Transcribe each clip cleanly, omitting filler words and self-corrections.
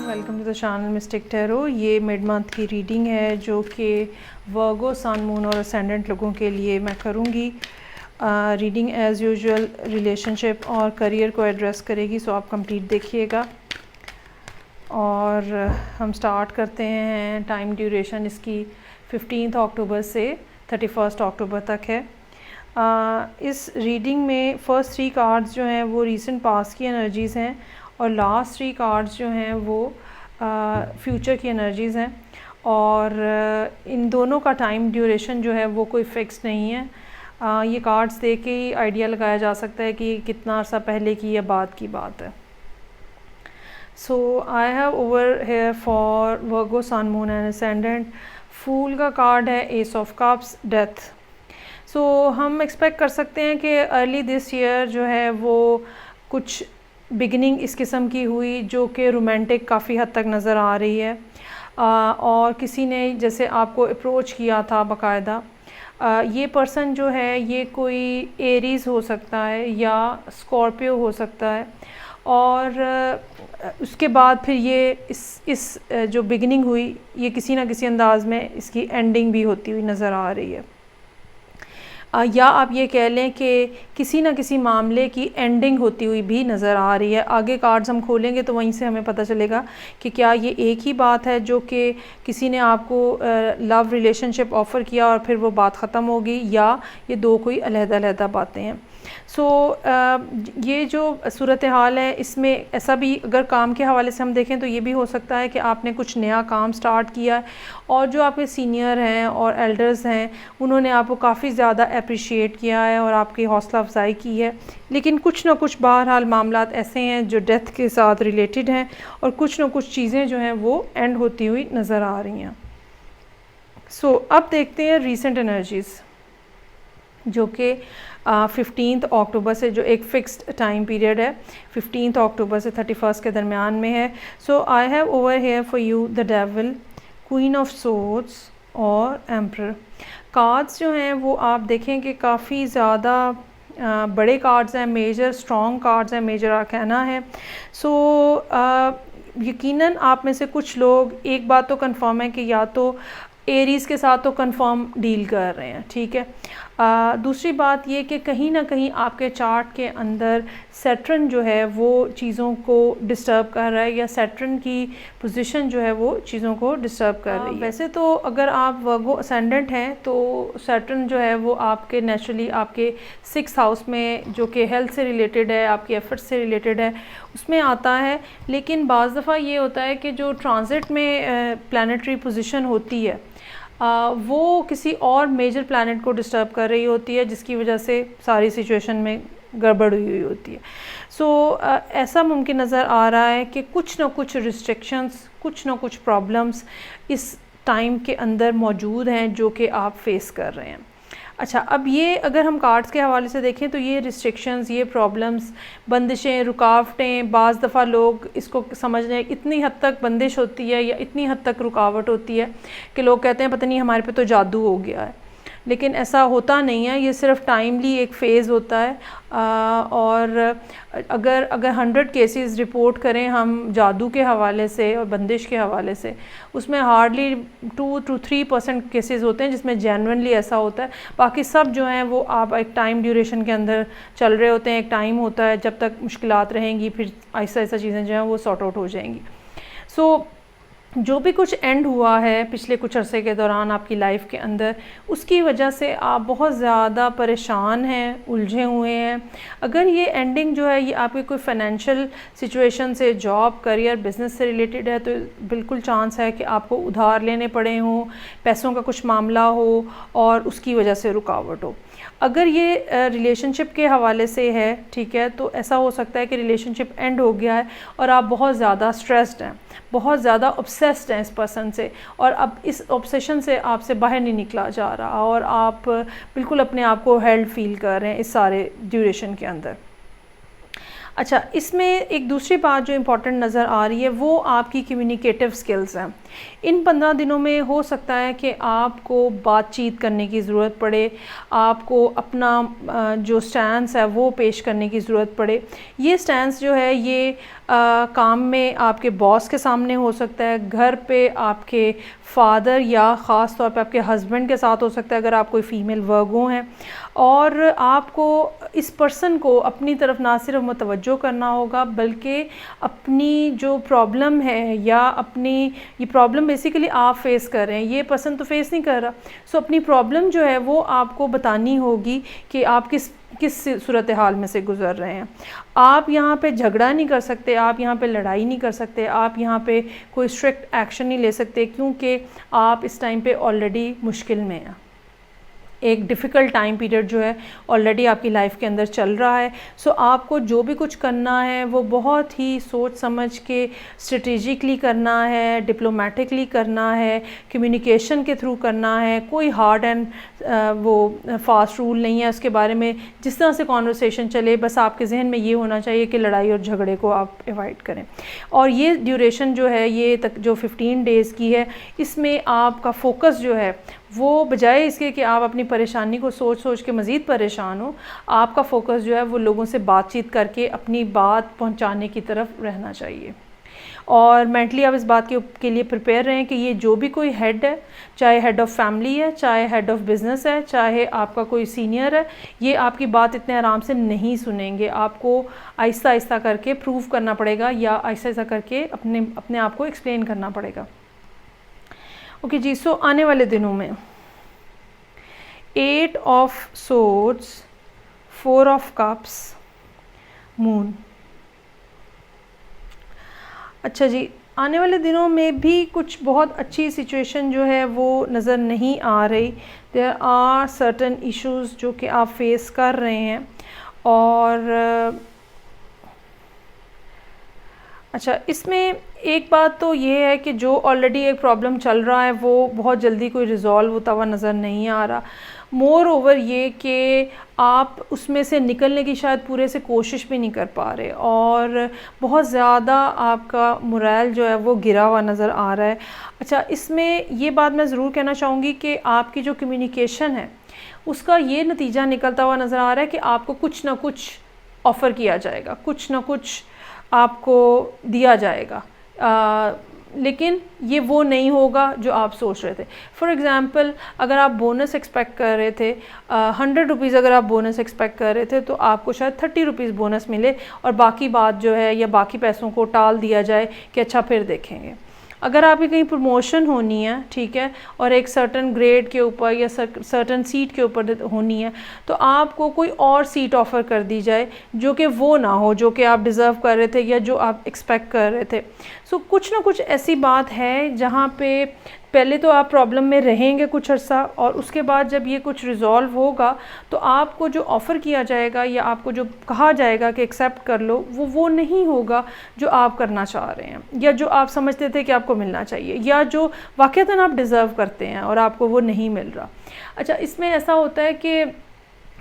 Welcome to the channel mystic tarot. ये mid month की reading है जो कि वर्गो, सन, मून और असेंडेंट लोगों के लिए मैं करूँगी। रीडिंग एज़ यूजुअल रिलेशनशिप और करियर को एड्रेस करेगी, सो आप कंप्लीट देखिएगा। और हम स्टार्ट करते हैं। टाइम ड्यूरेशन इसकी 15 अक्टूबर से 31 अक्टूबर तक है। इस रीडिंग में फ़र्स्ट 3 कार्ड्स जो हैं वो रीसेंट पास्ट की एनर्जीज़ हैं और लास्ट 3 कार्ड्स जो हैं वो फ्यूचर की एनर्जीज़ हैं। और इन दोनों का टाइम ड्यूरेशन जो है वो कोई फ़िक्स नहीं है। ये कार्ड्स देख के ही आइडिया लगाया जा सकता है कि कितना अर्सा पहले की या बाद की बात है। So I have over here for Virgo, sun, moon and ascendant. Fool का कार्ड है ace of cups, death. So हम एक्सपेक्ट कर सकते हैं कि अर्ली दिस ईयर जो है वो कुछ बिगिनिंग इस किस्म की हुई जो कि रोमांटिक काफ़ी हद तक नज़र आ रही है। और किसी ने जैसे आपको अप्रोच किया था बाकायदा। ये पर्सन जो है ये कोई एरीज़ हो सकता है या स्कॉर्पियो हो सकता है। और उसके बाद फिर ये इस जो बिगिनिंग हुई ये किसी ना किसी अंदाज में इसकी एंडिंग भी होती हुई नज़र आ रही है। या आप ये कह लें कि किसी ना किसी मामले की एंडिंग होती हुई भी नज़र आ रही है। आगे कार्ड्स हम खोलेंगे तो वहीं से हमें पता चलेगा कि क्या ये एक ही बात है जो कि किसी ने आपको लव रिलेशनशिप ऑफ़र किया और फिर वो बात ख़त्म होगी, या ये दो कोई अलग-अलग बातें हैं। सो ये जो सूरत हाल है इसमें ऐसा भी अगर काम के हवाले से हम देखें तो ये भी हो सकता है कि आपने कुछ नया काम स्टार्ट किया है और जो आपके सीनियर हैं और एल्डर्स हैं उन्होंने आपको काफ़ी ज़्यादा अप्रिशिएट किया है और आपकी हौसला अफजाई की है। लेकिन कुछ ना कुछ बहरहाल मामलात ऐसे हैं जो डेथ के साथ रिलेटेड हैं और कुछ ना कुछ चीज़ें जो हैं वो एंड होती हुई नज़र आ रही हैं। सो अब देखते हैं रीसेंट एनर्जीज़ जो कि 15 अक्टूबर से, जो एक फ़िक्स्ड टाइम पीरियड है 15 अक्टूबर से 31 के दरमियान में है। So I have over here for you the devil, queen of swords और एम्परर। कार्ड्स जो हैं वो आप देखें कि काफ़ी ज़्यादा बड़े कार्ड्स हैं, मेजर स्ट्रॉन्ग कार्ड्स हैं, मेजर आर्काना है। सो यकीनन आप में से कुछ लोग, एक बात तो कंफर्म है कि या तो एरीज़ के साथ तो कंफर्म डील कर रहे हैं, ठीक है। दूसरी बात ये कि कहीं ना कहीं आपके चार्ट के अंदर सैटर्न जो है वो चीज़ों को डिस्टर्ब कर रहा है, या सैटर्न की पोजीशन जो है वो चीज़ों को डिस्टर्ब कर रही है। वैसे तो अगर आप वर्गो असेंडेंट हैं तो सैटर्न जो है वो आपके नेचुरली आपके 6th हाउस में, जो कि हेल्थ से रिलेटेड है, आपके एफर्ट्स से रिलेटेड है, उसमें आता है। लेकिन बाज़ दफ़ा ये होता है कि जो ट्रांजिट में प्लानिटरी पोजीशन होती है वो किसी और मेजर प्लैनेट को डिस्टर्ब कर रही होती है, जिसकी वजह से सारी सिचुएशन में गड़बड़ हुई होती है। सो ऐसा मुमकिन नज़र आ रहा है कि कुछ ना कुछ रिस्ट्रिक्शंस, कुछ ना कुछ प्रॉब्लम्स इस टाइम के अंदर मौजूद हैं जो कि आप फेस कर रहे हैं। अच्छा, अब ये अगर हम कार्ड्स के हवाले से देखें तो ये रिस्ट्रिक्शंस, ये प्रॉब्लम्स, बंदिशें, रुकावटें, बाज़ दफ़ा लोग इसको समझ रहे हैं इतनी हद तक बंदिश होती है या इतनी हद तक रुकावट होती है कि लोग कहते हैं पता नहीं हमारे पे तो जादू हो गया है। लेकिन ऐसा होता नहीं है, ये सिर्फ टाइमली एक फ़ेज़ होता है। और अगर 100 केसेस रिपोर्ट करें हम जादू के हवाले से और बंदिश के हवाले से, उसमें हार्डली 2 to 3% केसेस होते हैं जिसमें जेन्युइनली ऐसा होता है। बाकी सब जो हैं वो आप एक टाइम ड्यूरेशन के अंदर चल रहे होते हैं। एक टाइम होता है जब तक मुश्किलात रहेंगी, फिर ऐसा चीज़ें जो हैं वो सॉर्ट आउट हो जाएंगी। सो जो भी कुछ एंड हुआ है पिछले कुछ अरसे के दौरान आपकी लाइफ के अंदर, उसकी वजह से आप बहुत ज़्यादा परेशान हैं, उलझे हुए हैं। अगर ये एंडिंग जो है ये आपकी कोई फाइनेंशियल सिचुएशन से, जॉब, करियर, बिज़नेस से रिलेटेड है तो बिल्कुल चांस है कि आपको उधार लेने पड़े हों, पैसों का कुछ मामला हो और उसकी वजह से रुकावट हो। अगर ये रिलेशनशिप के हवाले से है, ठीक है, तो ऐसा हो सकता है कि रिलेशनशिप एंड हो गया है और आप बहुत ज़्यादा स्ट्रेस्ड हैं, बहुत ज़्यादा ऑब्सेस्ड हैं इस पर्सन से, और अब इस ऑब्सेशन से आपसे बाहर नहीं निकला जा रहा और आप बिल्कुल अपने आप को हेल्ड फील कर रहे हैं इस सारे ड्यूरेशन के अंदर। अच्छा, इसमें एक दूसरी बात जो इम्पॉर्टेंट नज़र आ रही है वो आपकी कम्युनिकेटिव स्किल्स हैं। इन 15 दिनों में हो सकता है कि आपको बातचीत करने की ज़रूरत पड़े, आपको अपना जो स्टैंस है वो पेश करने की ज़रूरत पड़े। ये स्टैंस जो है ये काम में आपके बॉस के सामने हो सकता है, घर पे आपके फादर या ख़ास तौर पे आपके हस्बैंड के साथ हो सकता है अगर आप कोई फ़ीमेल वर्गो हैं। और आपको इस पर्सन को अपनी तरफ ना सिर्फ मुतवज्जो करना होगा बल्कि अपनी जो प्रॉब्लम है या अपनी ये प्रॉब्लम बेसिकली आप फेस कर रहे हैं, ये पर्सन तो फेस नहीं कर रहा। सो अपनी प्रॉब्लम जो है वो आपको बतानी होगी कि आप किस सूरत हाल में से गुज़र रहे हैं। आप यहाँ पे झगड़ा नहीं कर सकते, आप यहाँ पे लड़ाई नहीं कर सकते, आप यहाँ पे कोई स्ट्रिक्ट एक्शन नहीं ले सकते क्योंकि आप इस टाइम पे ऑलरेडी मुश्किल में हैं। एक डिफ़िकल्ट टाइम पीरियड जो है ऑलरेडी आपकी लाइफ के अंदर चल रहा है। सो आपको जो भी कुछ करना है वो बहुत ही सोच समझ के स्ट्रेटेजिकली करना है, डिप्लोमेटिकली करना है, कम्युनिकेशन के थ्रू करना है। कोई हार्ड एंड वो फास्ट रूल नहीं है उसके बारे में। जिस तरह से कॉन्वर्सेशन चले बस आपके जहन में ये होना चाहिए कि लड़ाई और झगड़े को आप अवॉइड करें। और ये ड्यूरेशन जो है ये तक जो 15 डेज़ की है इसमें आपका फोकस जो है वो बजाय इसके कि आप अपनी परेशानी को सोच सोच के मज़ीद परेशान हो, आपका फ़ोकस जो है वो लोगों से बातचीत करके अपनी बात पहुंचाने की तरफ रहना चाहिए। और मेंटली आप इस बात के लिए प्रिपेयर रहें कि ये जो भी कोई हेड है, चाहे हेड ऑफ़ फैमिली है, चाहे हेड ऑफ़ बिज़नेस है, चाहे आपका कोई सीनियर है, ये आपकी बात इतने आराम से नहीं सुनेंगे। आपको आहिस्ता आहिस्ता करके प्रूव करना पड़ेगा या आहिस्ता आहिस्ता करके अपने आप को एक्सप्लेन करना पड़ेगा। ओके जी, सो आने वाले दिनों में 8 of swords, 4 of cups, moon. अच्छा जी, आने वाले दिनों में भी कुछ बहुत अच्छी सिचुएशन जो है वो नज़र नहीं आ रही। देयर आर सर्टन इश्यूज़ जो कि आप फेस कर रहे हैं। और अच्छा, इसमें एक बात तो ये है कि जो ऑलरेडी एक प्रॉब्लम चल रहा है वो बहुत जल्दी कोई रिज़ॉल्व होता हुआ नज़र नहीं आ रहा। मोर ओवर ये कि आप उसमें से निकलने की शायद पूरे से कोशिश भी नहीं कर पा रहे और बहुत ज़्यादा आपका मोरल जो है वो गिरा हुआ नज़र आ रहा है। अच्छा, इसमें ये बात मैं ज़रूर कहना चाहूँगी कि आपकी जो कम्युनिकेशन है उसका ये नतीजा निकलता हुआ नज़र आ रहा है कि आपको कुछ ना कुछ ऑफ़र किया जाएगा, कुछ ना कुछ आपको दिया जाएगा, लेकिन ये वो नहीं होगा जो आप सोच रहे थे। फॉर एग्ज़ाम्पल, अगर आप बोनस एक्सपेक्ट कर रहे थे 100 रुपीज़, अगर आप बोनस एक्सपेक्ट कर रहे थे तो आपको शायद 30 रुपीज़ बोनस मिले और बाकी बात जो है या बाकी पैसों को टाल दिया जाए कि अच्छा फिर देखेंगे। अगर आपकी कहीं प्रमोशन होनी है, ठीक है, और एक सर्टन ग्रेड के ऊपर या सर्टन सीट के ऊपर होनी है तो आपको कोई और सीट ऑफ़र कर दी जाए जो कि वो ना हो जो कि आप डिज़र्व कर रहे थे या जो आप एक्सपेक्ट कर रहे थे। सो कुछ ना कुछ ऐसी बात है जहाँ पे पहले तो आप प्रॉब्लम में रहेंगे कुछ अर्सा और उसके बाद जब ये कुछ रिज़ॉल्व होगा तो आपको जो ऑफ़र किया जाएगा या आपको जो कहा जाएगा कि एक्सेप्ट कर लो वो नहीं होगा जो आप करना चाह रहे हैं या जो आप समझते थे कि आपको मिलना चाहिए या जो वाक़ईतन आप डिज़र्व करते हैं और आपको वो नहीं मिल रहा। अच्छा, इसमें ऐसा होता है कि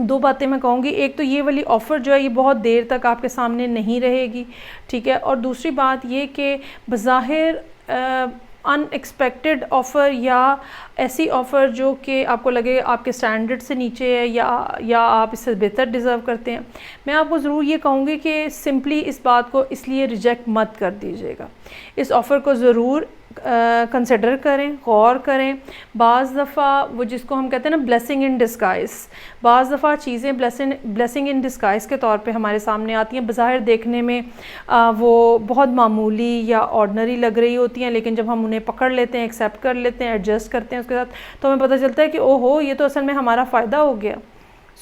2 बातें मैं कहूँगी। एक तो ये वाली ऑफ़र जो है ये बहुत देर तक आपके सामने नहीं रहेगी, ठीक है, और दूसरी बात ये कि बज़ाहिर अनएक्सपेक्टेड ऑफ़र या ऐसी ऑफ़र जो कि आपको लगे आपके स्टैंडर्ड से नीचे है या आप इससे बेहतर डिज़र्व करते हैं, मैं आपको ज़रूर ये कहूँगी कि सिंपली इस बात को इसलिए रिजेक्ट मत कर दीजिएगा। इस ऑफ़र को ज़रूर कंसिडर करें, गौर करें। बाज़ दफ़ा वो जिसको हम कहते हैं ना ब्लेसिंग इन डिस्गाइज़, बाज़ दफ़ा चीज़ें ब्लेसिंग इन डिस्गाइज़ के तौर पे हमारे सामने आती हैं। बज़ाहिर देखने में वो बहुत मामूली या ऑर्डनरी लग रही होती हैं, लेकिन जब हम उन्हें पकड़ लेते हैं, एक्सेप्ट कर लेते हैं, एडजस्ट करते हैं उसके साथ, तो हमें पता चलता है कि ओहो, ये तो असल में हमारा फ़ायदा हो गया।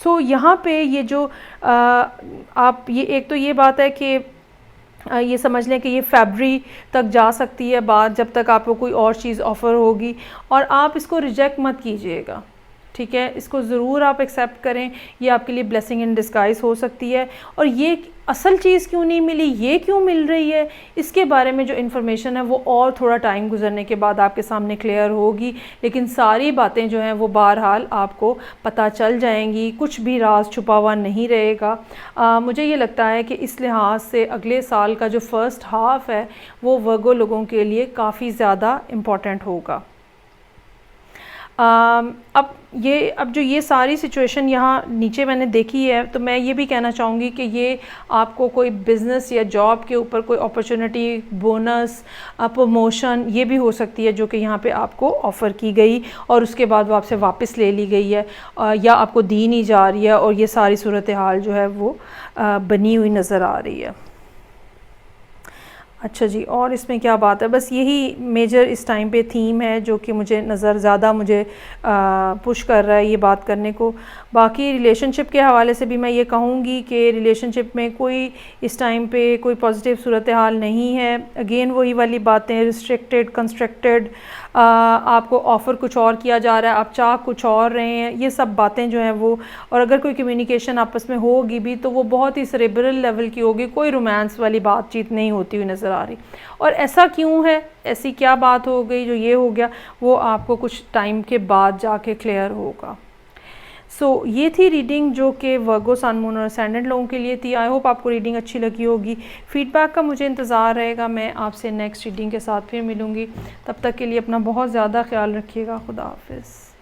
सो यहाँ पे ये जो आप ये एक तो ये बात है कि ये समझ लें कि ये फरवरी तक जा सकती है बात, जब तक आपको कोई और चीज़ ऑफ़र होगी, और आप इसको रिजेक्ट मत कीजिएगा, ठीक है, इसको ज़रूर आप एक्सेप्ट करें। ये आपके लिए ब्लेसिंग इन डिस्गाइज़ हो सकती है और ये असल चीज़ क्यों नहीं मिली, ये क्यों मिल रही है, इसके बारे में जो इन्फॉर्मेशन है वो और थोड़ा टाइम गुजरने के बाद आपके सामने क्लियर होगी। लेकिन सारी बातें जो हैं वो बहरहाल आपको पता चल जाएंगी, कुछ भी राज छुपा हुआ नहीं रहेगा। मुझे ये लगता है कि इस लिहाज से अगले साल का जो फ़र्स्ट हाफ़ है वो वर्गो लोगों के लिए काफ़ी ज़्यादा इम्पॉर्टेंट होगा। अब जो ये सारी सिचुएशन यहाँ नीचे मैंने देखी है, तो मैं ये भी कहना चाहूँगी कि ये आपको कोई बिज़नेस या जॉब के ऊपर कोई अपॉर्चुनिटी, बोनस, प्रमोशन ये भी हो सकती है जो कि यहाँ पे आपको ऑफ़र की गई और उसके बाद वो आपसे वापस ले ली गई है या आपको दी नहीं जा रही है, और ये सारी सूरत हाल जो है वो बनी हुई नज़र आ रही है। अच्छा जी, और इसमें क्या बात है, बस यही मेजर इस टाइम पे थीम है जो कि मुझे ज़्यादा मुझे पुश कर रहा है ये बात करने को। बाकी रिलेशनशिप के हवाले से भी मैं ये कहूँगी कि रिलेशनशिप में कोई इस टाइम पे कोई पॉजिटिव सूरत हाल नहीं है। अगेन वही वाली बातें, रिस्ट्रिक्टेड, कंस्ट्रक्टेड, आपको ऑफ़र कुछ और किया जा रहा है, आप चाह कुछ और रहे हैं, ये सब बातें जो हैं वो, और अगर कोई कम्युनिकेशन आपस में होगी भी तो वो बहुत ही सेरेब्रल लेवल की होगी, कोई रोमांस वाली बातचीत नहीं होती हुई नज़र आ रही। और ऐसा क्यों है, ऐसी क्या बात हो गई जो ये हो गया, वो आपको कुछ टाइम के बाद जाके क्लियर होगा। ये थी रीडिंग जो कि वर्गो, सन, मून और असेंडेंट लोगों के लिए थी। आई होप आपको रीडिंग अच्छी लगी होगी। फीडबैक का मुझे इंतज़ार रहेगा। मैं आपसे नेक्स्ट रीडिंग के साथ फिर मिलूँगी। तब तक के लिए अपना बहुत ज़्यादा ख्याल रखिएगा। खुदा हाफिज़।